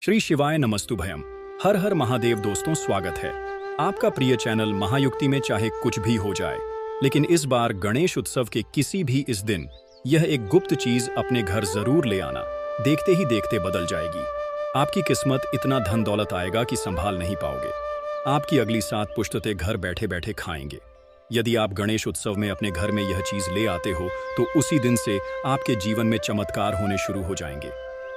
श्री शिवाय नमस्तुभयम। हर हर महादेव दोस्तों, स्वागत है आपका प्रिय चैनल महायुक्ति में। चाहे कुछ भी हो जाए, लेकिन इस बार गणेश उत्सव के किसी भी इस दिन यह एक गुप्त चीज अपने घर जरूर ले आना। देखते ही देखते बदल जाएगी आपकी किस्मत। इतना धन दौलत आएगा कि संभाल नहीं पाओगे। आपकी अगली 7 पुश्ततें घर बैठे बैठे खाएंगे। यदि आप गणेश उत्सव में अपने घर में यह चीज ले आते हो तो उसी दिन से आपके जीवन में चमत्कार होने शुरू हो जाएंगे।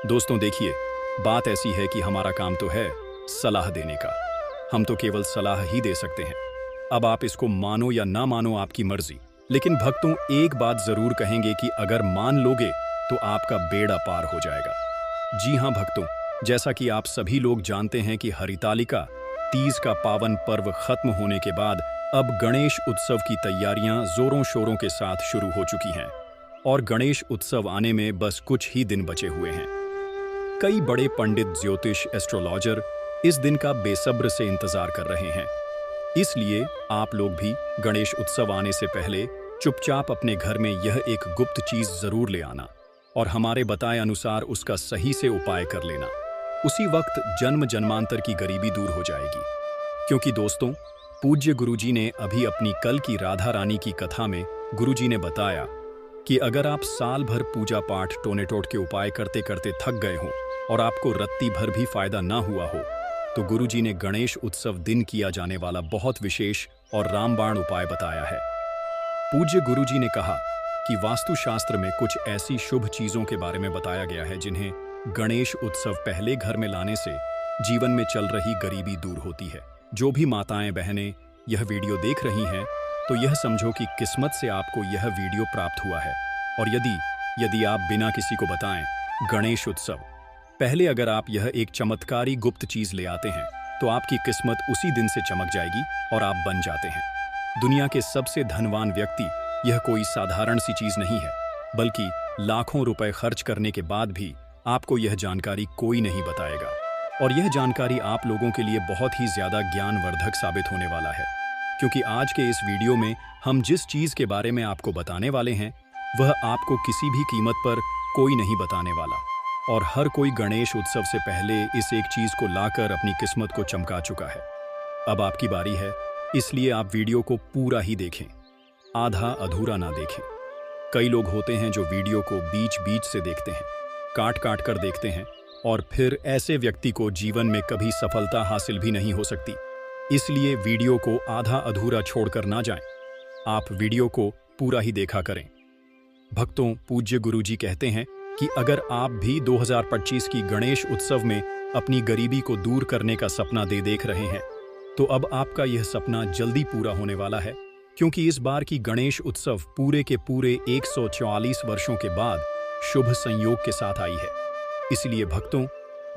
दोस्तों देखिए, बात ऐसी है कि हमारा काम तो है सलाह देने का। हम तो केवल सलाह ही दे सकते हैं। अब आप इसको मानो या ना मानो, आपकी मर्जी। लेकिन भक्तों, एक बात जरूर कहेंगे कि अगर मान लोगे तो आपका बेड़ा पार हो जाएगा। जी हां भक्तों, जैसा कि आप सभी लोग जानते हैं कि हरितालिका तीज का पावन पर्व खत्म होने के बाद अब गणेश उत्सव की तैयारियां जोरों शोरों के साथ शुरू हो चुकी हैं और गणेश उत्सव आने में बस कुछ ही दिन बचे हुए हैं। कई बड़े पंडित, ज्योतिष, एस्ट्रोलॉजर इस दिन का बेसब्र से इंतजार कर रहे हैं। इसलिए आप लोग भी गणेश उत्सव आने से पहले चुपचाप अपने घर में यह एक गुप्त चीज जरूर ले आना और हमारे बताए अनुसार उसका सही से उपाय कर लेना। उसी वक्त जन्म जन्मांतर की गरीबी दूर हो जाएगी। क्योंकि दोस्तों, पूज्य गुरुजी ने अभी अपनी कल की राधा रानी की कथा में गुरुजी ने बताया कि अगर आप साल भर पूजा पाठ टोने टोट के उपाय करते करते थक गए हो और आपको रत्ती भर भी फायदा ना हुआ हो, तो गुरुजी ने गणेश उत्सव दिन किया जाने वाला बहुत विशेष और रामबाण उपाय बताया है। पूज्य गुरुजी ने कहा कि वास्तुशास्त्र में कुछ ऐसी शुभ चीजों के बारे में बताया गया है जिन्हें गणेश उत्सव पहले घर में लाने से जीवन में चल रही गरीबी दूर होती है। जो भी माताएं बहनें यह वीडियो देख रही हैं तो यह समझो कि किस्मत से आपको यह वीडियो प्राप्त हुआ है। और यदि आप बिना किसी को बताएं गणेश उत्सव पहले अगर आप यह एक चमत्कारी गुप्त चीज ले आते हैं तो आपकी किस्मत उसी दिन से चमक जाएगी और आप बन जाते हैं दुनिया के सबसे धनवान व्यक्ति। यह कोई साधारण सी चीज नहीं है, बल्कि लाखों रुपए खर्च करने के बाद भी आपको यह जानकारी कोई नहीं बताएगा। और यह जानकारी आप लोगों के लिए बहुत ही ज्यादा ज्ञानवर्धक साबित होने वाला है, क्योंकि आज के इस वीडियो में हम जिस चीज के बारे में आपको बताने वाले हैं वह आपको किसी भी कीमत पर कोई नहीं बताने वाला। और हर कोई गणेश उत्सव से पहले इस एक चीज को लाकर अपनी किस्मत को चमका चुका है। अब आपकी बारी है, इसलिए आप वीडियो को पूरा ही देखें, आधा अधूरा ना देखें। कई लोग होते हैं जो वीडियो को बीच बीच से देखते हैं, काट काट कर देखते हैं, और फिर ऐसे व्यक्ति को जीवन में कभी सफलता हासिल भी नहीं हो सकती। इसलिए वीडियो को आधा अधूरा छोड़कर ना जाएं, आप वीडियो को पूरा ही देखा करें। भक्तों, पूज्य गुरुजी कहते हैं कि अगर आप भी 2025 की गणेश उत्सव में अपनी गरीबी को दूर करने का सपना देख रहे हैं तो अब आपका यह सपना जल्दी पूरा होने वाला है, क्योंकि इस बार की गणेश उत्सव पूरे के पूरे 144 वर्षों के बाद शुभ संयोग के साथ आई है। इसलिए भक्तों,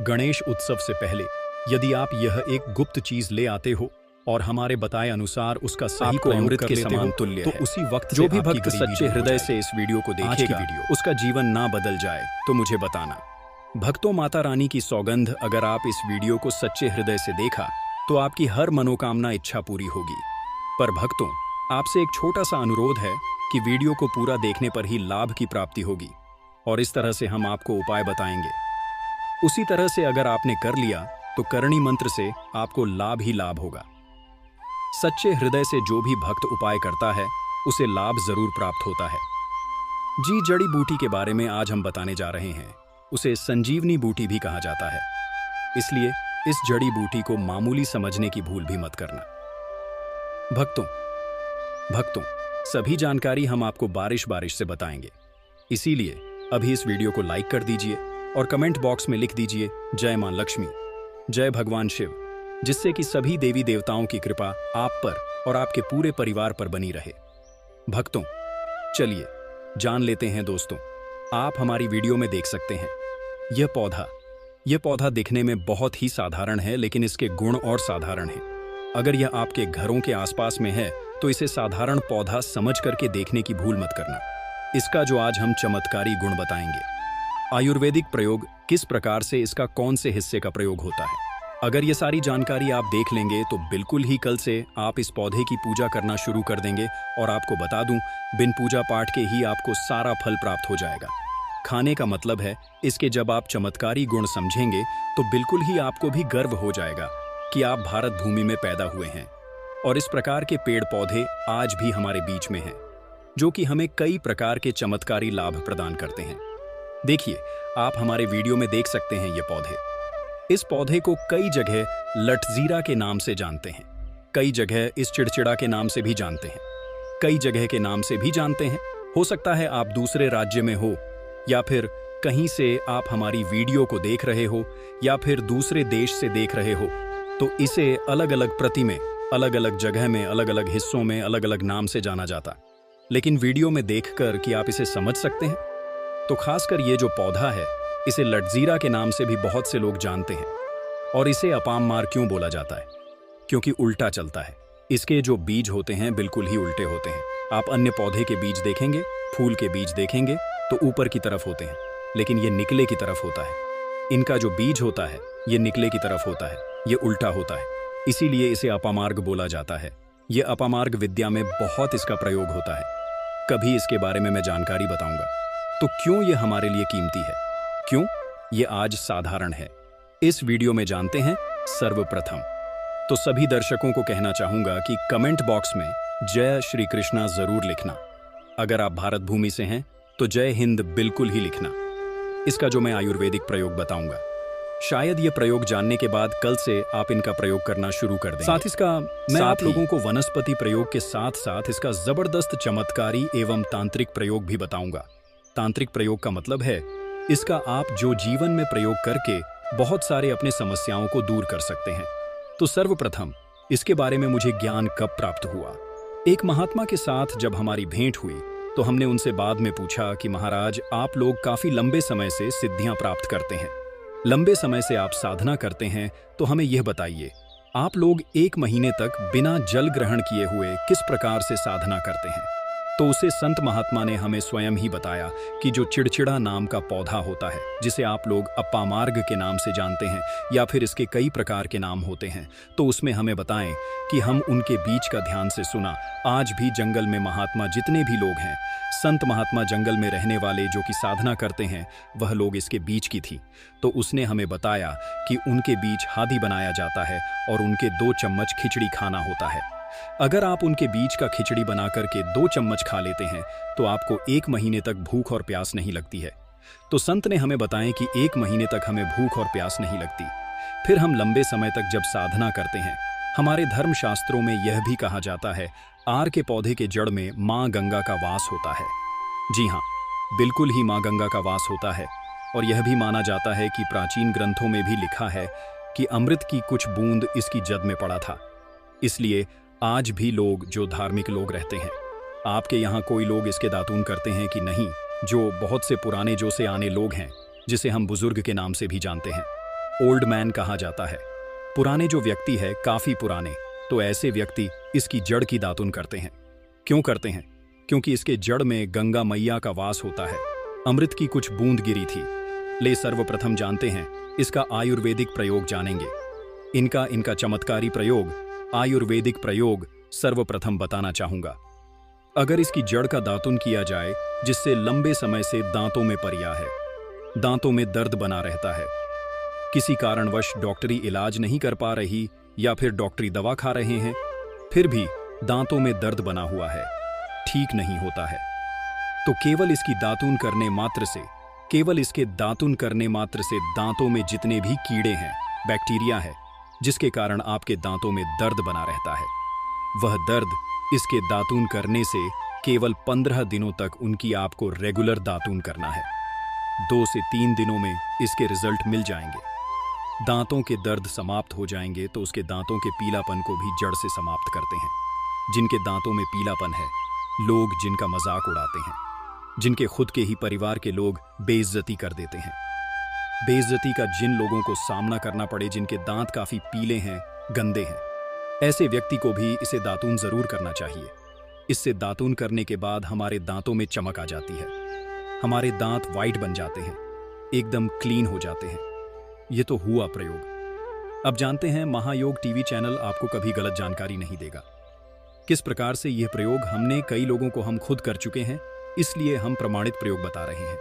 गणेश उत्सव से पहले यदि आप यह एक गुप्त चीज ले आते हो और हमारे बताए अनुसार उसका सही प्रयोग कर लेते हो तो उसी वक्त जो भी भक्त सच्चे हृदय से इस वीडियो को देखेगा उसका जीवन ना बदल जाए तो मुझे बताना। भक्तों, माता रानी की सौगंध, अगर आप इस वीडियो को सच्चे हृदय से देखा तो आपकी हर मनोकामना इच्छा पूरी होगी। पर भक्तों, आपसे एक छोटा सा अनुरोध है कि वीडियो को पूरा देखने पर ही लाभ की प्राप्ति होगी और इस तरह से हम आपको उपाय बताएंगे। उसी तरह से अगर आपने कर लिया तो करणी मंत्र से आपको लाभ ही लाभ होगा। सच्चे हृदय से जो भी भक्त उपाय करता है उसे लाभ जरूर प्राप्त होता है। जी, जड़ी बूटी के बारे में आज हम बताने जा रहे हैं। उसे संजीवनी बूटी भी कहा जाता है, इसलिए इस जड़ी बूटी को मामूली समझने की भूल भी मत करना। भक्तों, सभी जानकारी हम आपको बारिश बारिश से बताएंगे। इसीलिए अभी इस वीडियो को लाइक कर दीजिए और कमेंट बॉक्स में लिख दीजिए जय मां लक्ष्मी, जय भगवान शिव, जिससे कि सभी देवी देवताओं की कृपा आप पर और आपके पूरे परिवार पर बनी रहे। भक्तों, चलिए जान लेते हैं। दोस्तों, आप हमारी वीडियो में देख सकते हैं यह पौधा दिखने में बहुत ही साधारण है, लेकिन इसके गुण और साधारण हैं। अगर यह आपके घरों के आसपास में है तो इसे साधारण पौधा समझ करके देखने की भूल मत करना। इसका जो आज हम चमत्कारी गुण बताएंगे, आयुर्वेदिक प्रयोग किस प्रकार से, इसका कौन से हिस्से का प्रयोग होता है, अगर ये सारी जानकारी आप देख लेंगे तो बिल्कुल ही कल से आप इस पौधे की पूजा करना शुरू कर देंगे। और आपको बता दूं, बिन पूजा पाठ के ही आपको सारा फल प्राप्त हो जाएगा। खाने का मतलब है इसके जब आप चमत्कारी गुण समझेंगे तो बिल्कुल ही आपको भी गर्व हो जाएगा कि आप भारत भूमि में पैदा हुए हैं। और इस प्रकार के पेड़ पौधे आज भी हमारे बीच में हैं, जो कि हमें कई प्रकार के चमत्कारी लाभ प्रदान करते हैं। देखिए, आप हमारे वीडियो में देख सकते हैं ये पौधे। इस पौधे को कई जगह लटजीरा के नाम से जानते हैं, कई जगह इस चिड़चिड़ा के नाम से भी जानते हैं, कई जगह के नाम से भी जानते हैं। हो सकता है आप दूसरे राज्य में हो, या फिर कहीं से आप हमारी वीडियो को देख रहे हो, या फिर दूसरे देश से देख रहे हो, तो इसे अलग अलग प्रति में, अलग अलग जगह में, अलग अलग हिस्सों में अलग अलग नाम से जाना जाता। लेकिन वीडियो में देखकर कि आप इसे समझ सकते हैं, तो खासकर ये जो पौधा है, इसे लटजीरा के नाम से भी बहुत से लोग जानते हैं। और इसे अपामार क्यों बोला जाता है? क्योंकि उल्टा चलता है। इसके जो बीज होते हैं बिल्कुल ही उल्टे होते हैं। आप अन्य पौधे के बीज देखेंगे, फूल के बीज देखेंगे तो ऊपर की तरफ होते हैं, लेकिन ये निकले की तरफ होता है। इनका जो बीज होता है ये निकले की तरफ होता है, ये उल्टा होता है। इसीलिए इसे अपामार्ग बोला जाता है। ये अपामार्ग विद्या में बहुत इसका प्रयोग होता है। कभी इसके बारे में मैं जानकारी बताऊंगा। तो क्यों ये हमारे लिए कीमती है, क्यों ये आज साधारण है, इस वीडियो में जानते हैं। सर्वप्रथम तो सभी दर्शकों को कहना चाहूंगा कि कमेंट बॉक्स में जय श्री कृष्णा जरूर लिखना। अगर आप भारत भूमि से हैं तो जय हिंद बिल्कुल ही लिखना। इसका जो मैं आयुर्वेदिक प्रयोग बताऊंगा, शायद ये प्रयोग जानने के बाद कल से आप इनका प्रयोग करना शुरू कर देंगे। साथ इसका मैं आप लोगों को वनस्पति प्रयोग के साथ साथ इसका जबरदस्त चमत्कारी एवं तांत्रिक प्रयोग भी बताऊंगा। तांत्रिक प्रयोग का मतलब है इसका आप जो जीवन में प्रयोग करके बहुत सारे अपने समस्याओं को दूर कर सकते हैं। तो सर्वप्रथम इसके बारे में मुझे ज्ञान कब प्राप्त हुआ? एक महात्मा के साथ जब हमारी भेंट हुई तो हमने उनसे बाद में पूछा कि महाराज, आप लोग काफी लंबे समय से सिद्धियां प्राप्त करते हैं, लंबे समय से आप साधना करते हैं, तो हमें यह बताइए, आप लोग 1 महीने तक बिना जल ग्रहण किए हुए किस प्रकार से साधना करते हैं? तो उसे संत महात्मा ने हमें स्वयं ही बताया कि जो चिड़चिड़ा नाम का पौधा होता है, जिसे आप लोग अपामार्ग के नाम से जानते हैं या फिर इसके कई प्रकार के नाम होते हैं, तो उसमें हमें बताएं कि हम उनके बीच का ध्यान से सुना। आज भी जंगल में महात्मा जितने भी लोग हैं, संत महात्मा जंगल में रहने वाले जो कि साधना करते हैं, वह लोग इसके बीच की थी। तो उसने हमें बताया कि उनके बीच हादी बनाया जाता है और उनके 2 चम्मच खिचड़ी खाना होता है। अगर आप उनके बीज का खिचड़ी बना करके 2 चम्मच खा लेते हैं तो आपको 1 महीने तक भूख और प्यास नहीं लगती है। तो संत ने हमें बताया कि 1 महीने तक हमें भूख और प्यास नहीं लगती। फिर हम लंबे समय तक जब साधना करते हैं, हमारे धर्मशास्त्रों में यह भी कहा जाता है, आर के पौधे के जड़ में माँ गंगा का वास होता है। जी हाँ, बिल्कुल ही माँ गंगा का वास होता है। और यह भी माना जाता है कि प्राचीन ग्रंथों में भी लिखा है कि अमृत की कुछ बूंद इसकी जद में पड़ा था। इसलिए आज भी लोग जो धार्मिक लोग रहते हैं, आपके यहाँ कोई लोग इसके दातून करते हैं कि नहीं? जो बहुत से पुराने जो से आने लोग हैं, जिसे हम बुजुर्ग के नाम से भी जानते हैं, ओल्ड मैन कहा जाता है। पुराने जो व्यक्ति है, काफी पुराने, तो ऐसे व्यक्ति इसकी जड़ की दातून करते हैं। क्यों करते हैं? क्योंकि इसके जड़ में गंगा मैया का वास होता है। अमृत की कुछ बूंद गिरी थी। ले सर्वप्रथम जानते हैं इसका आयुर्वेदिक प्रयोग जानेंगे। इनका चमत्कारी प्रयोग, आयुर्वेदिक प्रयोग सर्वप्रथम बताना चाहूंगा। अगर इसकी जड़ का दातुन किया जाए, जिससे लंबे समय से दांतों में परिया है, दांतों में दर्द बना रहता है, किसी कारणवश डॉक्टरी इलाज नहीं कर पा रही या फिर डॉक्टरी दवा खा रहे हैं, फिर भी दांतों में दर्द बना हुआ है, ठीक नहीं होता है, तो केवल इसकी दातुन करने मात्र से, केवल इसके दातुन करने मात्र से दांतों में जितने भी कीड़े हैं, बैक्टीरिया है, जिसके कारण आपके दांतों में दर्द बना रहता है, वह दर्द इसके दातून करने से केवल 15 दिनों तक उनकी आपको रेगुलर दातून करना है। 2 से 3 दिनों में इसके रिजल्ट मिल जाएंगे। दांतों के दर्द समाप्त हो जाएंगे तो उसके दांतों के पीलापन को भी जड़ से समाप्त करते हैं। जिनके दांतों में पीलापन है, लोग जिनका मजाक उड़ाते हैं, जिनके खुद के ही परिवार के लोग बेइज्जती कर देते हैं, बेइज्जती का जिन लोगों को सामना करना पड़े, जिनके दांत काफी पीले हैं, गंदे हैं, ऐसे व्यक्ति को भी इसे दातून जरूर करना चाहिए। इससे दातून करने के बाद हमारे दांतों में चमक आ जाती है, हमारे दांत वाइट बन जाते हैं, एकदम क्लीन हो जाते हैं। ये तो हुआ प्रयोग। अब जानते हैं महायोग टीवी चैनल आपको कभी गलत जानकारी नहीं देगा। किस प्रकार से यह प्रयोग हमने कई लोगों को हम खुद कर चुके हैं, इसलिए हम प्रमाणित प्रयोग बता रहे हैं।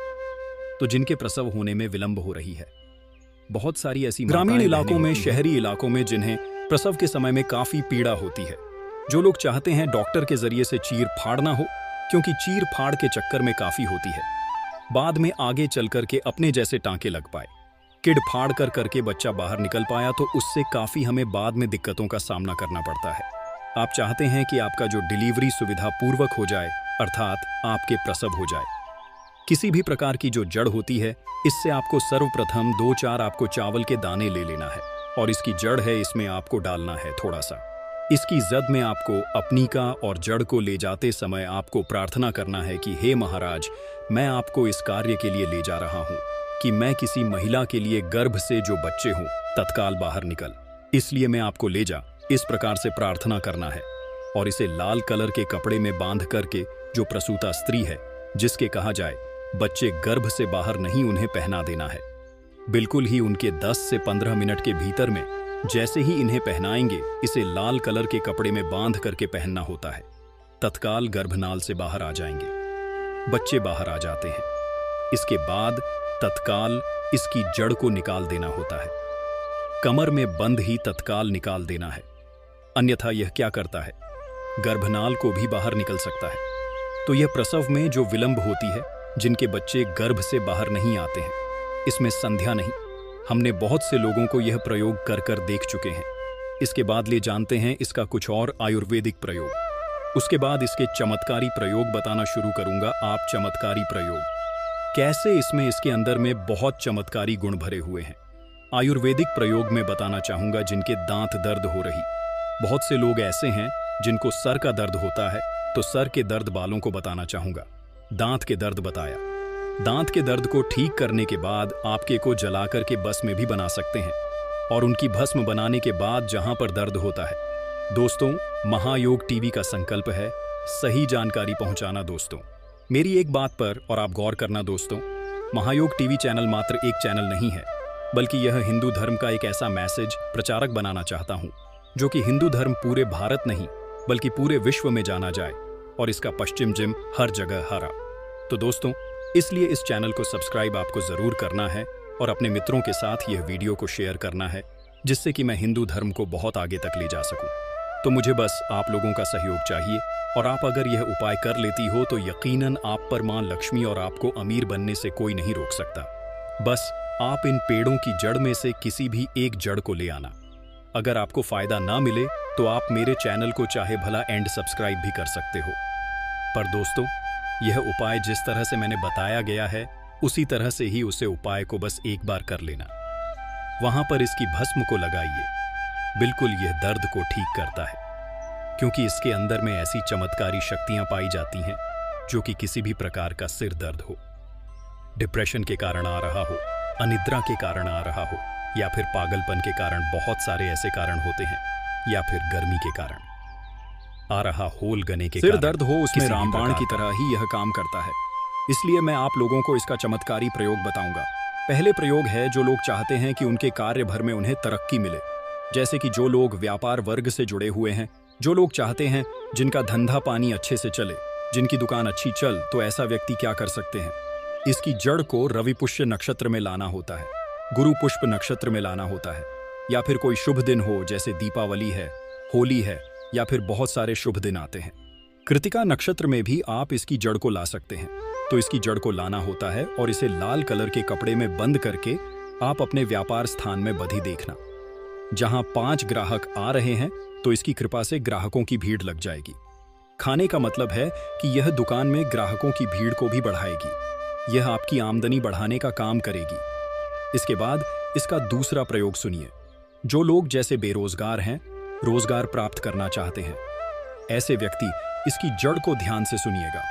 तो जिनके प्रसव होने में विलंब हो रही है। बहुत सारी ऐसी ग्रामीण इलाकों में, शहरी इलाकों में जिन्हें प्रसव के समय में काफी पीड़ा होती है। जो लोग चाहते हैं डॉक्टर के जरिए से चीर फाड़ ना हो, क्योंकि चीर फाड़ के चक्कर में काफी होती है, बाद में आगे चल करके अपने जैसे टांके लग पाए, किड फाड़ कर करके बच्चा बाहर निकल पाया, तो उससे काफी हमें बाद में दिक्कतों का सामना करना पड़ता है। आप चाहते हैं कि आपका जो डिलीवरी सुविधा पूर्वक हो जाए, अर्थात आपके प्रसव हो जाए। किसी भी प्रकार की जो जड़ होती है, इससे आपको सर्वप्रथम 2-4 आपको चावल के दाने ले लेना है, और इसकी जड़ है, इसमें आपको डालना है थोड़ा सा। इसकी जद में आपको अपनी का और जड़ को ले जाते समय आपको प्रार्थना करना है कि हे महाराज, मैं आपको इस कार्य के लिए ले जा रहा हूँ कि मैं किसी महिला के लिए गर्भ से जो बच्चे हों तत्काल बाहर निकल, इसलिए मैं आपको ले जा, इस प्रकार से प्रार्थना करना है। और इसे लाल कलर के कपड़े में बांध करके जो प्रसूता स्त्री है, जिसके कहा जाए बच्चे गर्भ से बाहर नहीं, उन्हें पहना देना है। बिल्कुल ही उनके 10 से 15 मिनट के भीतर में जैसे ही इन्हें पहनाएंगे, इसे लाल कलर के कपड़े में बांध करके पहनना होता है। तत्काल गर्भनाल से बाहर आ जाएंगे, बच्चे बाहर आ जाते हैं। इसके बाद तत्काल इसकी जड़ को निकाल देना होता है, कमर में बंद ही तत्काल निकाल देना है, अन्यथा यह क्या करता है, गर्भनाल को भी बाहर निकल सकता है। तो यह प्रसव में जो विलंब होती है, जिनके बच्चे गर्भ से बाहर नहीं आते हैं, इसमें संध्या नहीं। हमने बहुत से लोगों को यह प्रयोग कर कर देख चुके हैं। इसके बाद ले जानते हैं इसका कुछ और आयुर्वेदिक प्रयोग। उसके बाद इसके चमत्कारी प्रयोग बताना शुरू करूंगा। आप चमत्कारी प्रयोग कैसे, इसमें इसके अंदर में बहुत चमत्कारी गुण भरे हुए हैं। आयुर्वेदिक प्रयोग में बताना चाहूंगा जिनके दांत दर्द हो रही। बहुत से लोग ऐसे हैं जिनको सर का दर्द होता है, तो सर के दर्द वालों को बताना चाहूंगा। दांत के दर्द बताया, दांत के दर्द को ठीक करने के बाद आपके को जला करके भस्म भी बना सकते हैं, और उनकी भस्म बनाने के बाद जहां पर दर्द होता है। दोस्तों, महायोग टीवी का संकल्प है सही जानकारी पहुंचाना। दोस्तों, मेरी एक बात पर और आप गौर करना दोस्तों, महायोग टीवी चैनल मात्र एक चैनल नहीं है, बल्कि यह हिंदू धर्म का एक ऐसा मैसेज प्रचारक बनाना चाहता हूं जो कि हिंदू धर्म पूरे भारत नहीं बल्कि पूरे विश्व में जाना जाए, और इसका पश्चिम जिम हर जगह हरा। तो दोस्तों, इसलिए इस चैनल को सब्सक्राइब आपको जरूर करना है और अपने मित्रों के साथ यह वीडियो को शेयर करना है, जिससे कि मैं हिंदू धर्म को बहुत आगे तक ले जा सकूं। तो मुझे बस आप लोगों का सहयोग चाहिए, और आप अगर यह उपाय कर लेती हो तो यकीनन आप पर मां लक्ष्मी और आपको अमीर बनने से कोई नहीं रोक सकता। बस आप इन पेड़ों की जड़ में से किसी भी एक जड़ को ले आना। अगर आपको फायदा ना मिले तो आप मेरे चैनल को चाहे भला एंड सब्सक्राइब भी कर सकते हो। पर दोस्तों, यह उपाय जिस तरह से मैंने बताया गया है, उसी तरह से ही उसे उपाय को बस एक बार कर लेना। वहां पर इसकी भस्म को लगाइए, बिल्कुल यह दर्द को ठीक करता है, क्योंकि इसके अंदर में ऐसी चमत्कारी शक्तियां पाई जाती हैं जो कि किसी भी प्रकार का सिर दर्द हो, डिप्रेशन के कारण आ रहा हो, अनिद्रा के कारण आ रहा हो, या फिर पागलपन के कारण, बहुत सारे ऐसे कारण होते हैं, या फिर गर्मी के कारण आ रहा होल गने के सिर दर्द हो, उसमें रामबाण की तरह ही यह काम करता है। इसलिए मैं आप लोगों को इसका चमत्कारी प्रयोग बताऊंगा। पहले प्रयोग है, जो लोग चाहते हैं कि उनके कार्य भर में उन्हें तरक्की मिले, जैसे कि जो लोग व्यापार वर्ग से जुड़े हुए हैं, जो लोग चाहते हैं जिनका धंधा पानी अच्छे से चले, जिनकी दुकान अच्छी चल, तो ऐसा व्यक्ति क्या कर सकते हैं, इसकी जड़ को रवि पुष्य नक्षत्र में लाना होता है, गुरु पुष्प नक्षत्र में लाना होता है, या फिर कोई शुभ दिन हो, जैसे दीपावली है, होली है, या फिर बहुत सारे शुभ दिन आते हैं। कृतिका नक्षत्र में भी आप इसकी जड़ को ला सकते हैं। तो इसकी जड़ को लाना होता है और इसे लाल कलर के कपड़े में बंद करके आप अपने व्यापार स्थान में बधी देखना। जहां 5 ग्राहक आ रहे हैं तो इसकी कृपा से ग्राहकों की भीड़ लग जाएगी। खाने का मतलब है कि यह दुकान में ग्राहकों की भीड़ को भी बढ़ाएगी, यह आपकी आमदनी बढ़ाने का काम करेगी। इसके बाद इसका दूसरा प्रयोग सुनिए। जो लोग जैसे बेरोजगार हैं, रोजगार प्राप्त करना चाहते हैं, ऐसे व्यक्ति इसकी जड़ को ध्यान से सुनिएगा।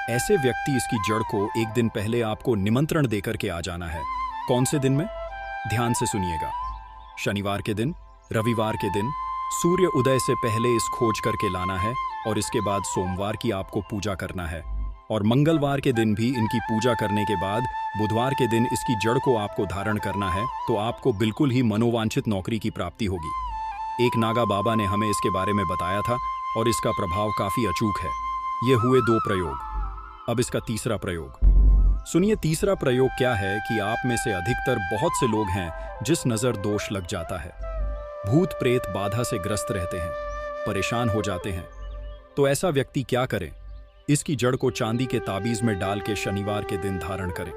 ऐसे व्यक्ति इसकी जड़ को एक दिन पहले आपको निमंत्रण देकर के आ जाना है। कौन से दिन में? ध्यान से सुनिएगा। शनिवार के दिन, रविवार के दिन, सूर्य उदय से पहले इस खोज करके लाना है, और इसके बाद सोमवार की आपको पूजा करना है, और मंगलवार के दिन भी इनकी पूजा करने के बाद बुधवार के दिन इसकी जड़ को आपको धारण करना है। तो आपको बिल्कुल ही मनोवांछित नौकरी की प्राप्ति होगी। एक नागा बाबा ने हमें इसके बारे में बताया था, और इसका प्रभाव काफी अचूक है। ये हुए 2 प्रयोग। अब इसका तीसरा प्रयोग। सुनिए तीसरा प्रयोग क्या है कि आप में से अधिकतर बहुत से लोग हैं जिस नजर दोष लग जाता है। भूत प्रेत बाधा से ग्रस्त रहते हैं, परेशान हो जाते हैं। तो ऐसा व्यक्ति क्या करे? इसकी जड़ को चांदी के ताबीज में डाल के शनिवार के दिन धारण करें।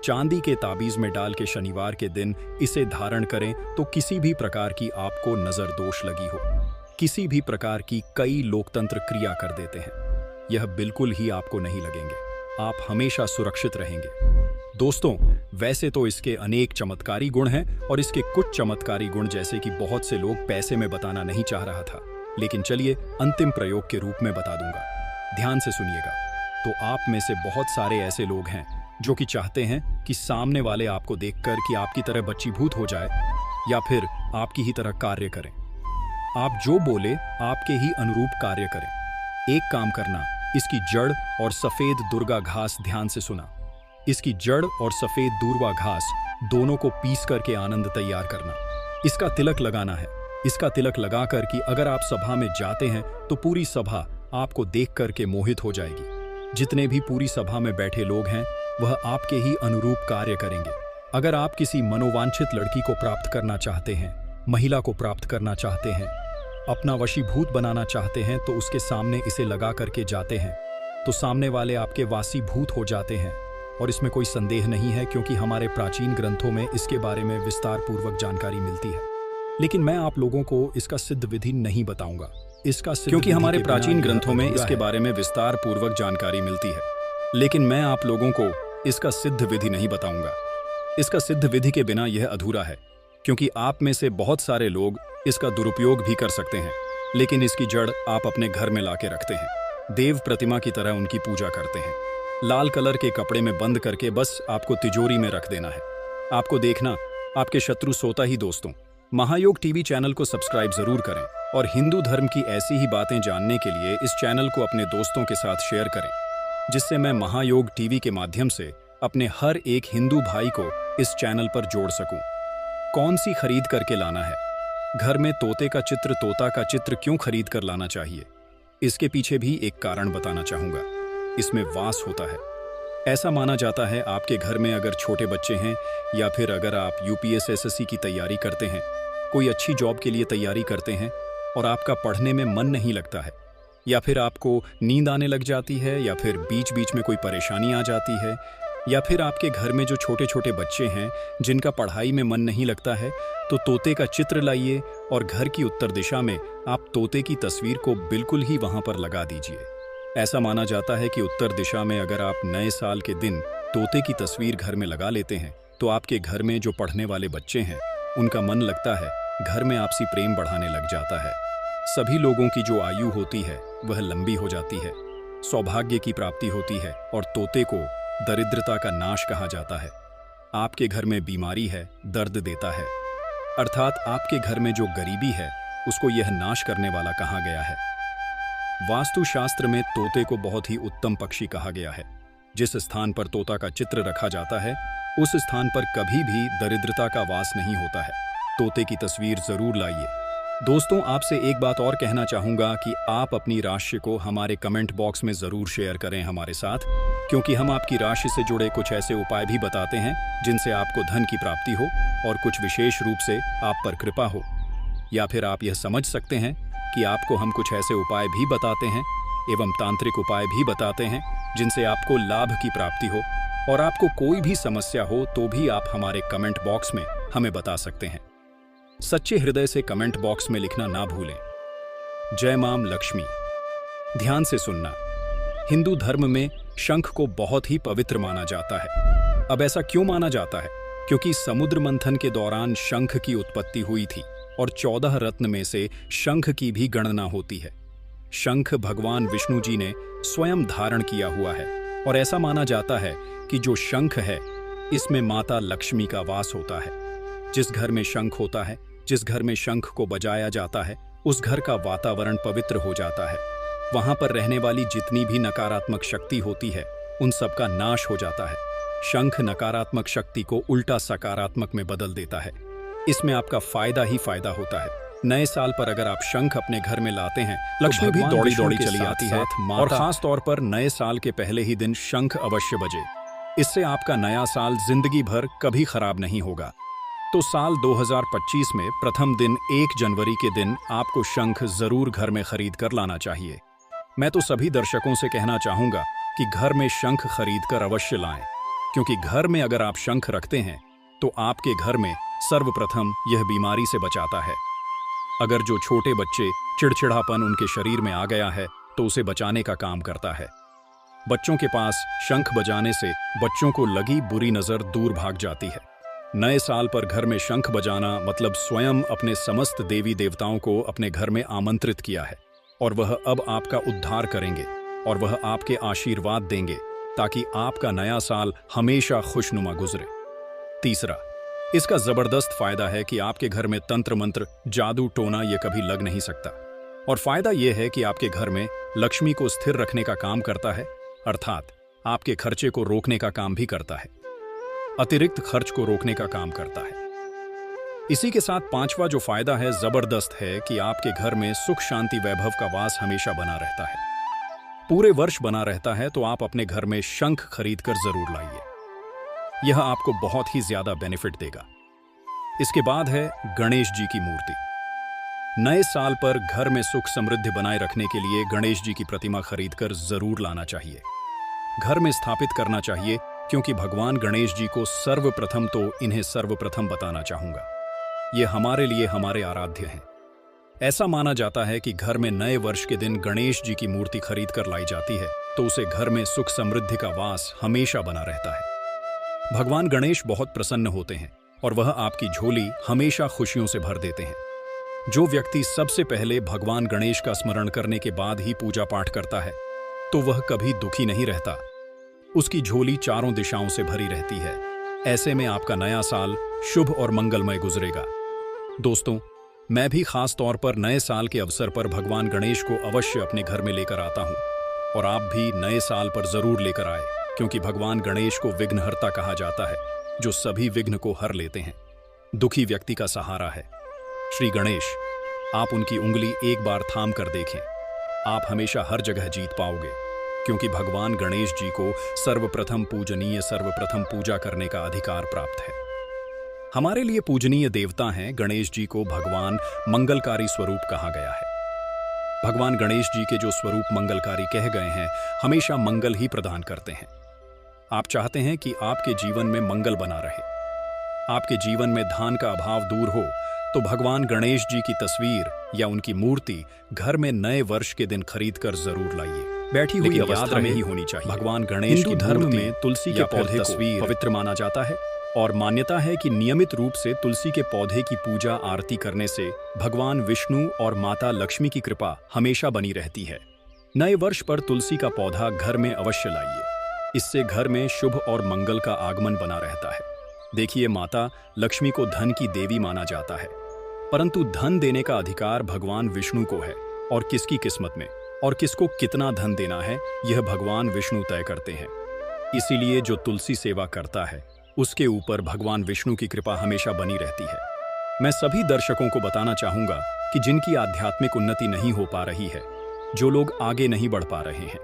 चांदी के ताबीज में डाल के शनिवार के दिन इसे धारण करें तो किसी भी प्रकार की आपको नजर दोष लगी हो, किसी भी प्रकार की कई लोकतंत्र क्रिया कर देते हैं, यह बिल्कुल ही आपको नहीं लगेंगे। आप हमेशा सुरक्षित रहेंगे। दोस्तों, वैसे तो इसके अनेक चमत्कारी गुण हैं और इसके कुछ चमत्कारी गुण जैसे कि बहुत से लोग पैसे में बताना नहीं चाह रहा था, लेकिन चलिए अंतिम प्रयोग के रूप में बता दूंगा। ध्यान से सुनिएगा। तो आप में से बहुत सारे ऐसे लोग हैं जो कि चाहते हैं कि सामने वाले आपको देखकर कि आपकी तरह बच्चीभूत हो जाए या फिर आपकी ही तरह कार्य करें। आप जो बोले आपके ही अनुरूप कार्य करें। एक काम करना, इसकी जड़ और सफेद दुर्गा घास ध्यान से सुना। इसकी जड़ और सफेद दूर्वा घास दोनों को पीस करके आनंद तैयार करना। इसका तिलक लगाना है। इसका तिलक लगाकर कि अगर आप सभा में जाते हैं तो पूरी सभा आपको देख करके मोहित हो जाएगी। जितने भी पूरी सभा में बैठे लोग हैं वह आपके ही अनुरूप कार्य करेंगे। अगर आप किसी मनोवांछित लड़की को प्राप्त करना चाहते हैं, महिला को प्राप्त करना चाहते हैं, अपना वशीभूत बनाना चाहते हैं तो उसके सामने इसे लगा करके जाते हैं तो सामने वाले आपके वासीभूत हो जाते हैं। और इसमें कोई संदेह नहीं है क्योंकि हमारे प्राचीन ग्रंथों में इसके बारे में विस्तार पूर्वक जानकारी मिलती है। लेकिन मैं आप लोगों को इसका सिद्ध विधि नहीं बताऊंगा, क्योंकि हमारे प्राचीन ग्रंथों में इसके बारे में विस्तार पूर्वक जानकारी मिलती है, लेकिन मैं आप लोगों को इसका सिद्ध विधि नहीं बताऊंगा। इसका सिद्ध विधि के बिना यह अधूरा है, क्योंकि आप में से बहुत सारे लोग इसका दुरुपयोग भी कर सकते हैं, लेकिन इसकी जड़ आप अपने घर में लाके रखते हैं, देव प्रतिमा की तरह उनकी पूजा करते हैं, लाल कलर के कपड़े में बंद करके बस आपको तिजोरी में रख देना है। आपको देखना आपके शत्रु सोता ही। दोस्तों, महायोग टीवी चैनल को सब्सक्राइब जरूर करें और हिंदू धर्म की ऐसी ही बातें जानने के लिए इस चैनल को अपने दोस्तों के साथ शेयर करें, जिससे मैं महायोग टीवी के माध्यम से अपने हर एक हिंदू भाई को इस चैनल पर जोड़ सकूं। कौन सी खरीद करके लाना है? घर में तोते का चित्र क्यों खरीद कर लाना चाहिए? इसके पीछे भी एक कारण बताना चाहूंगा। इसमें वास होता है। ऐसा माना जाता है आपके घर में अगर छोटे बच्चे हैं या फिर अगर आप यूपीएससी की तैयारी करते हैं, कोई अच्छी जॉब के लिए तैयारी करते हैं और आपका पढ़ने में मन नहीं लगता है, या फिर आपको नींद आने लग जाती है, या फिर बीच बीच में कोई परेशानी आ जाती है, या फिर आपके घर में जो छोटे छोटे बच्चे हैं जिनका पढ़ाई में मन नहीं लगता है, तो तोते का चित्र लाइए और घर की उत्तर दिशा में आप तोते की तस्वीर को बिल्कुल ही वहां पर लगा दीजिए। ऐसा माना जाता है कि उत्तर दिशा में अगर आप नए साल के दिन तोते की तस्वीर घर में लगा लेते हैं तो आपके घर में जो पढ़ने वाले बच्चे हैं उनका मन लगता है, घर में आपसी प्रेम बढ़ाने लग जाता है। सभी लोगों की जो आयु होती है वह लंबी हो जाती है, सौभाग्य की प्राप्ति होती है और तोते को दरिद्रता का नाश कहा जाता है। आपके घर में बीमारी है, दर्द देता है, अर्थात आपके घर में जो गरीबी है उसको यह नाश करने वाला कहा गया है। वास्तुशास्त्र में तोते को बहुत ही उत्तम पक्षी कहा गया है। जिस स्थान पर तोता का चित्र रखा जाता है उस स्थान पर कभी भी दरिद्रता का वास नहीं होता है। तोते की तस्वीर जरूर लाइए। दोस्तों, आपसे एक बात और कहना चाहूंगा कि आप अपनी राशि को हमारे कमेंट बॉक्स में जरूर शेयर करें हमारे साथ, क्योंकि हम आपकी राशि से जुड़े कुछ ऐसे उपाय भी बताते हैं जिनसे आपको धन की प्राप्ति हो और कुछ विशेष रूप से आप पर कृपा हो। या फिर आप यह समझ सकते हैं कि आपको हम कुछ ऐसे उपाय भी बताते हैं एवं तांत्रिक उपाय भी बताते हैं जिनसे आपको लाभ की प्राप्ति हो और आपको कोई भी समस्या हो तो भी आप हमारे कमेंट बॉक्स में हमें बता सकते हैं। सच्चे हृदय से कमेंट बॉक्स में लिखना ना भूलें। जय मां लक्ष्मी। ध्यान से सुनना, हिंदू धर्म में शंख को बहुत ही पवित्र माना जाता है। अब ऐसा क्यों माना जाता है? क्योंकि समुद्र मंथन के दौरान शंख की उत्पत्ति हुई थी और 14 रत्न में से शंख की भी गणना होती है। शंख भगवान विष्णु जी ने स्वयं धारण किया हुआ है और ऐसा माना जाता है कि जो शंख है इसमें माता लक्ष्मी का वास होता है। जिस घर में शंख होता है, जिस घर में शंख को बजाया जाता है, उस घर का वातावरण पवित्र हो जाता है। वहां पर रहने वाली जितनी भी नकारात्मक शक्ति होती है उन सब का नाश हो जाता है। शंख नकारात्मक शक्ति को उल्टा सकारात्मक में बदल देता है। इसमें आपका फायदा ही फायदा होता है। नए साल पर अगर आप शंख अपने घर में लाते हैं, लक्ष्मी भी दौड़ी दौड़ी चली आती है। और खास तौर पर नए साल के पहले ही दिन शंख अवश्य बजे। इससे आपका नया साल जिंदगी भर कभी खराब नहीं होगा। तो साल 2025 में प्रथम दिन 1 जनवरी के दिन आपको शंख जरूर घर में खरीद कर लाना चाहिए। मैं तो सभी दर्शकों से कहना चाहूंगा कि घर में शंख खरीद कर अवश्य लाएं, क्योंकि घर में अगर आप शंख रखते हैं तो आपके घर में सर्वप्रथम यह बीमारी से बचाता है। अगर जो छोटे बच्चे चिड़चिड़ापन उनके शरीर में आ गया है तो उसे बचाने का काम करता है। बच्चों के पास शंख बजाने से बच्चों को लगी बुरी नजर दूर भाग जाती है। नए साल पर घर में शंख बजाना मतलब स्वयं अपने समस्त देवी देवताओं को अपने घर में आमंत्रित किया है, और वह अब आपका उद्धार करेंगे और वह आपके आशीर्वाद देंगे ताकि आपका नया साल हमेशा खुशनुमा गुजरे। तीसरा, इसका जबरदस्त फायदा है कि आपके घर में तंत्र मंत्र, जादू टोना ये कभी लग नहीं सकता। और फायदा यह है कि आपके घर में लक्ष्मी को स्थिर रखने का काम करता है, अर्थात आपके खर्चे को रोकने का काम भी करता है, अतिरिक्त खर्च को रोकने का काम करता है। इसी के साथ पांचवा जो फायदा है जबरदस्त है कि आपके घर में सुख शांति वैभव का वास हमेशा बना रहता है, पूरे वर्ष बना रहता है। तो आप अपने घर में शंख खरीद कर जरूर लाइए, यह आपको बहुत ही ज्यादा बेनिफिट देगा। इसके बाद है गणेश जी की मूर्ति। नए साल पर घर में सुख समृद्धि बनाए रखने के लिए गणेश जी की प्रतिमा खरीदकर जरूर लाना चाहिए, घर में स्थापित करना चाहिए, क्योंकि भगवान गणेश जी को सर्वप्रथम तो इन्हें सर्वप्रथम बताना चाहूंगा, ये हमारे लिए हमारे आराध्य हैं। ऐसा माना जाता है कि घर में नए वर्ष के दिन गणेश जी की मूर्ति खरीद कर लाई जाती है तो उसे घर में सुख समृद्धि का वास हमेशा बना रहता है। भगवान गणेश बहुत प्रसन्न होते हैं और वह आपकी झोली हमेशा खुशियों से भर देते हैं। जो व्यक्ति सबसे पहले भगवान गणेश का स्मरण करने के बाद ही पूजा पाठ करता है तो वह कभी दुखी नहीं रहता, उसकी झोली चारों दिशाओं से भरी रहती है। ऐसे में आपका नया साल शुभ और मंगलमय गुजरेगा। दोस्तों, मैं भी खास तौर पर नए साल के अवसर पर भगवान गणेश को अवश्य अपने घर में लेकर आता हूं, और आप भी नए साल पर जरूर लेकर आए, क्योंकि भगवान गणेश को विघ्नहर्ता कहा जाता है, जो सभी विघ्न को हर लेते हैं, दुखी व्यक्ति का सहारा है। श्री गणेश, आप उनकी उंगली एक बार थाम कर देखें, आप हमेशा हर जगह जीत पाओगे, क्योंकि भगवान गणेश जी को सर्वप्रथम पूजनीय, सर्वप्रथम पूजा करने का अधिकार प्राप्त है। हमारे लिए पूजनीय देवता हैं। गणेश जी को भगवान मंगलकारी स्वरूप कहा गया है। भगवान गणेश जी के जो स्वरूप मंगलकारी कह गए हैं, हमेशा मंगल ही प्रदान करते हैं। आप चाहते हैं कि आपके जीवन में मंगल बना रहे, आपके जीवन में धन का अभाव दूर हो, तो भगवान गणेश जी की तस्वीर या उनकी मूर्ति घर में नए वर्ष के दिन खरीद कर जरूर लाइए। बैठी हुई अवस्था में ही होनी चाहिए। भगवान गणेश की धर्म में तुलसी के पौधे तस्वीर पवित्र माना जाता है, और मान्यता है कि नियमित रूप से तुलसी के पौधे की पूजा आरती करने से भगवान विष्णु और माता लक्ष्मी की कृपा हमेशा बनी रहती है। नए वर्ष पर तुलसी का पौधा घर में अवश्य लाइए, इससे घर में शुभ और मंगल का आगमन बना रहता है। देखिए, माता लक्ष्मी को धन की देवी माना जाता है, परंतु धन देने का अधिकार भगवान विष्णु को है, और किसकी किस्मत में और किसको कितना धन देना है यह भगवान विष्णु तय करते हैं। इसीलिए जो तुलसी सेवा करता है उसके ऊपर भगवान विष्णु की कृपा हमेशा बनी रहती है। मैं सभी दर्शकों को बताना चाहूंगा कि जिनकी आध्यात्मिक उन्नति नहीं हो पा रही है, जो लोग आगे नहीं बढ़ पा रहे हैं,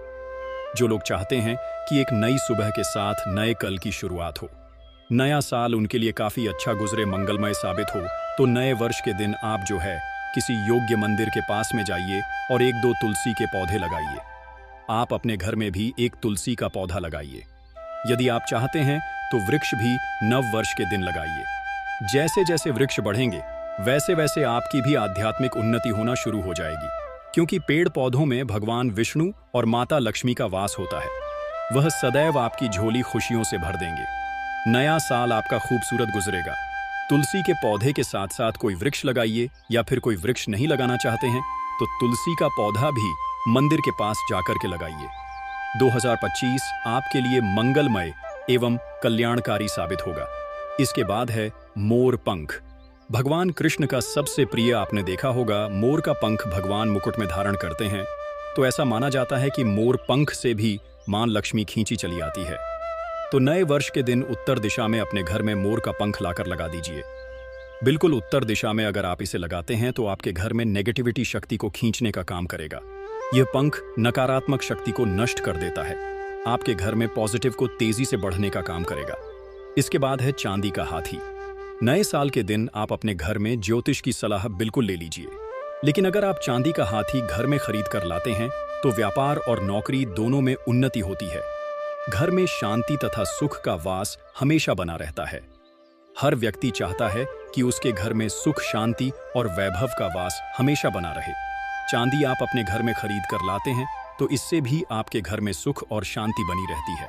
जो लोग चाहते हैं कि एक नई सुबह के साथ नए कल की शुरुआत हो, नया साल उनके लिए काफी अच्छा गुजरे, मंगलमय साबित हो, तो नए वर्ष के दिन आप जो है किसी योग्य मंदिर के पास में जाइए और 1-2 तुलसी के पौधे लगाइए। आप अपने घर में भी एक तुलसी का पौधा लगाइए। यदि आप चाहते हैं तो वृक्ष भी नव वर्ष के दिन लगाइए। जैसे जैसे वृक्ष बढ़ेंगे वैसे वैसे आपकी भी आध्यात्मिक उन्नति होना शुरू हो जाएगी, क्योंकि पेड़ पौधों में भगवान विष्णु और माता लक्ष्मी का वास होता है। वह सदैव आपकी झोली खुशियों से भर देंगे। नया साल आपका खूबसूरत गुजरेगा। तुलसी के पौधे के साथ साथ कोई वृक्ष लगाइए, या फिर कोई वृक्ष नहीं लगाना चाहते हैं तो तुलसी का पौधा भी मंदिर के पास जाकर के लगाइए। 2025 आपके लिए मंगलमय एवं कल्याणकारी साबित होगा। इसके बाद है मोर पंख। भगवान कृष्ण का सबसे प्रिय आपने देखा होगा, मोर का पंख भगवान मुकुट में धारण करते हैं, तो ऐसा माना जाता है कि मोर पंख से भी मां लक्ष्मी खींची चली आती है। तो नए वर्ष के दिन उत्तर दिशा में अपने घर में मोर का पंख लाकर लगा दीजिए। बिल्कुल उत्तर दिशा में अगर आप इसे लगाते हैं तो आपके घर में नेगेटिविटी शक्ति को खींचने का काम करेगा। यह पंख नकारात्मक शक्ति को नष्ट कर देता है। आपके घर में पॉजिटिव को तेजी से बढ़ने का काम करेगा। इसके बाद है चांदी का हाथी। नए साल के दिन आप अपने घर में ज्योतिष की सलाह बिल्कुल ले लीजिए, लेकिन अगर आप चांदी का हाथी घर में खरीद कर लाते हैं तो व्यापार और नौकरी दोनों में उन्नति होती है। घर में शांति तथा सुख का वास हमेशा बना रहता है। हर व्यक्ति चाहता है कि उसके घर में सुख, शांति और वैभव का वास हमेशा बना रहे। चांदी आप अपने घर में खरीद कर लाते हैं तो इससे भी आपके घर में सुख और शांति बनी रहती है।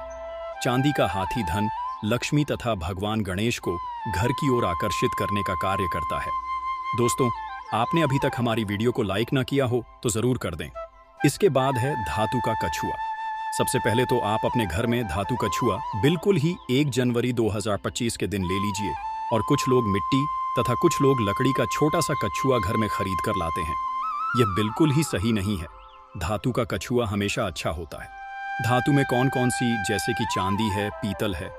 चांदी का हाथी धन, लक्ष्मी तथा भगवान गणेश को घर की ओर आकर्षित करने का कार्य करता है। दोस्तों, आपने अभी तक हमारी वीडियो को लाइक ना किया हो तो जरूर कर दें। इसके बाद है धातु का कछुआ। सबसे पहले तो आप अपने घर में धातु कछुआ बिल्कुल ही 1 जनवरी 2025 के दिन ले लीजिए, और कुछ लोग मिट्टी तथा कुछ लोग लकड़ी का छोटा सा कछुआ घर में खरीद कर लाते हैं। यह बिल्कुल ही सही नहीं है। धातु का कछुआ हमेशा अच्छा होता है। धातु में कौन कौन सी, जैसे कि चांदी है, पीतल है,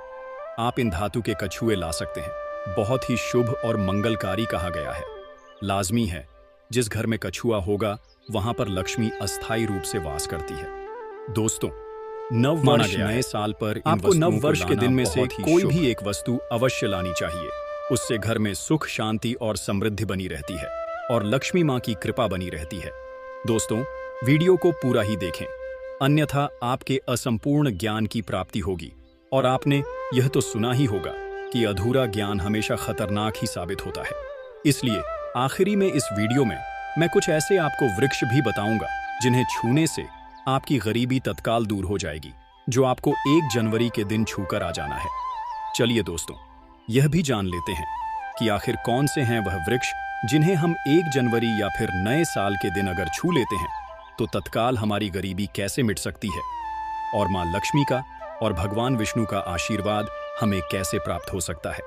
आप इन धातु के कछुए ला सकते हैं। बहुत ही शुभ और मंगलकारी कहा गया है। लाजमी है, जिस घर में कछुआ होगा वहां पर लक्ष्मी अस्थायी रूप से वास करती है। दोस्तों, नव वर्ष, नए साल पर आपको नव वर्ष के दिन में से कोई भी एक वस्तु अवश्य लानी चाहिए। उससे घर में सुख, शांति और समृद्धि बनी रहती है और लक्ष्मी मां की कृपा बनी रहती है। दोस्तों, वीडियो को पूरा ही देखें, अन्यथा आपके असंपूर्ण ज्ञान की प्राप्ति होगी। और आपने यह तो सुना ही होगा कि अधूरा ज्ञान हमेशा खतरनाक ही साबित होता है। इसलिए आखिरी में इस वीडियो में मैं कुछ ऐसे आपको वृक्ष भी बताऊंगा जिन्हें छूने से आपकी गरीबी तत्काल दूर हो जाएगी, जो आपको 1 जनवरी के दिन छूकर आ जाना है। चलिए दोस्तों, यह भी जान लेते हैं कि आखिर कौन से हैं वह वृक्ष जिन्हें हम 1 जनवरी या फिर नए साल के दिन अगर छू लेते हैं तो तत्काल हमारी गरीबी कैसे मिट सकती है, और मां लक्ष्मी का और भगवान विष्णु का आशीर्वाद हमें कैसे प्राप्त हो सकता है।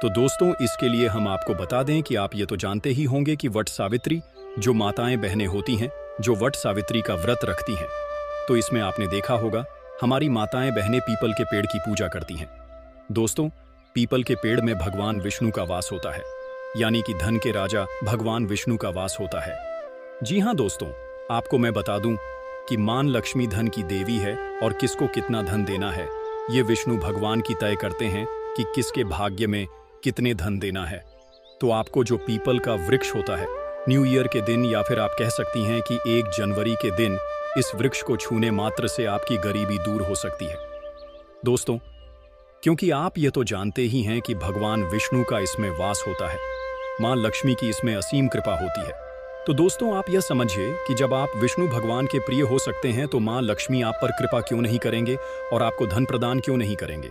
तो दोस्तों, इसके लिए हम आपको बता दें कि आप ये तो जानते ही होंगे कि वट सावित्री, जो माताएं बहनें होती हैं जो वट सावित्री का व्रत रखती हैं, तो इसमें आपने देखा होगा हमारी माताएं बहनें पीपल के पेड़ की पूजा करती हैं। दोस्तों, पीपल के पेड़ में भगवान विष्णु का वास होता है, यानी कि धन के राजा भगवान विष्णु का वास होता है। जी हाँ दोस्तों, आपको मैं बता दूं कि मां लक्ष्मी धन की देवी है और किसको कितना धन देना है ये विष्णु भगवान की तय करते हैं कि किसके भाग्य में कितने धन देना है। तो आपको जो पीपल का वृक्ष होता है, न्यू ईयर के दिन या फिर आप कह सकती हैं कि 1 जनवरी के दिन इस वृक्ष को छूने मात्र से आपकी गरीबी दूर हो सकती है। दोस्तों, क्योंकि आप ये तो जानते ही हैं कि भगवान विष्णु का इसमें वास होता है, मां लक्ष्मी की इसमें असीम कृपा होती है। तो दोस्तों, आप यह समझिए कि जब आप विष्णु भगवान के प्रिय हो सकते हैं तो मां लक्ष्मी आप पर कृपा क्यों नहीं करेंगे और आपको धन प्रदान क्यों नहीं करेंगे।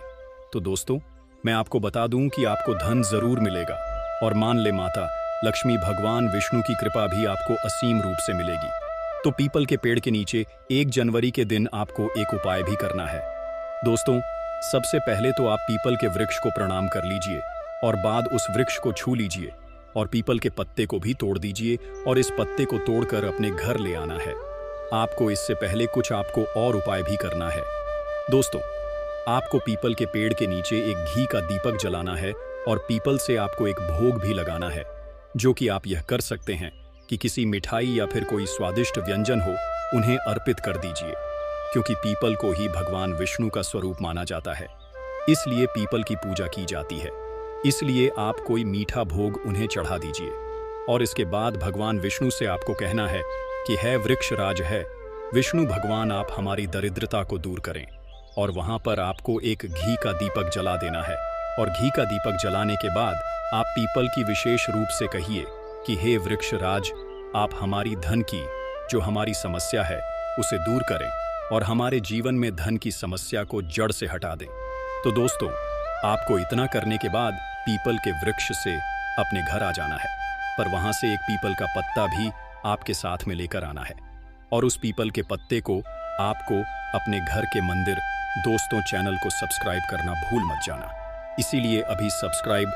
तो दोस्तों, मैं आपको बता दूं कि आपको धन जरूर मिलेगा, और मान ले माता लक्ष्मी भगवान विष्णु की कृपा भी आपको असीम रूप से मिलेगी। तो पीपल के पेड़ के नीचे 1 जनवरी के दिन आपको एक उपाय भी करना है। दोस्तों, सबसे पहले तो आप पीपल के वृक्ष को प्रणाम कर लीजिए और बाद उस वृक्ष को छू लीजिए और पीपल के पत्ते को भी तोड़ दीजिए और इस पत्ते को तोड़कर अपने घर ले आना है। आपको इससे पहले कुछ आपको और उपाय भी करना है। दोस्तों, आपको पीपल के पेड़ के नीचे एक घी का दीपक जलाना है और पीपल से आपको एक भोग भी लगाना है, जो कि आप यह कर सकते हैं कि किसी मिठाई या फिर कोई स्वादिष्ट व्यंजन हो उन्हें अर्पित कर दीजिए, क्योंकि पीपल को ही भगवान विष्णु का स्वरूप माना जाता है, इसलिए पीपल की पूजा की जाती है। इसलिए आप कोई मीठा भोग उन्हें चढ़ा दीजिए और इसके बाद भगवान विष्णु से आपको कहना है कि है वृक्ष राज है विष्णु भगवान, आप हमारी दरिद्रता को दूर करें। और वहां पर आपको एक घी का दीपक जला देना है और घी का दीपक जलाने के बाद आप पीपल की विशेष रूप से कहिए कि हे वृक्ष राज, आप हमारी धन की जो हमारी समस्या है उसे दूर करें और हमारे जीवन में धन की समस्या को जड़ से हटा दें। तो दोस्तों, आपको इतना करने के बाद पीपल के वृक्ष से अपने घर आ जाना है, पर वहां से एक पीपल का पत्ता भी आपके साथ में लेकर आना है और उस पीपल के पत्ते को आपको अपने घर के मंदिर। दोस्तों, चैनल को सब्सक्राइब करना भूल मत जाना, इसीलिए अभी सब्सक्राइब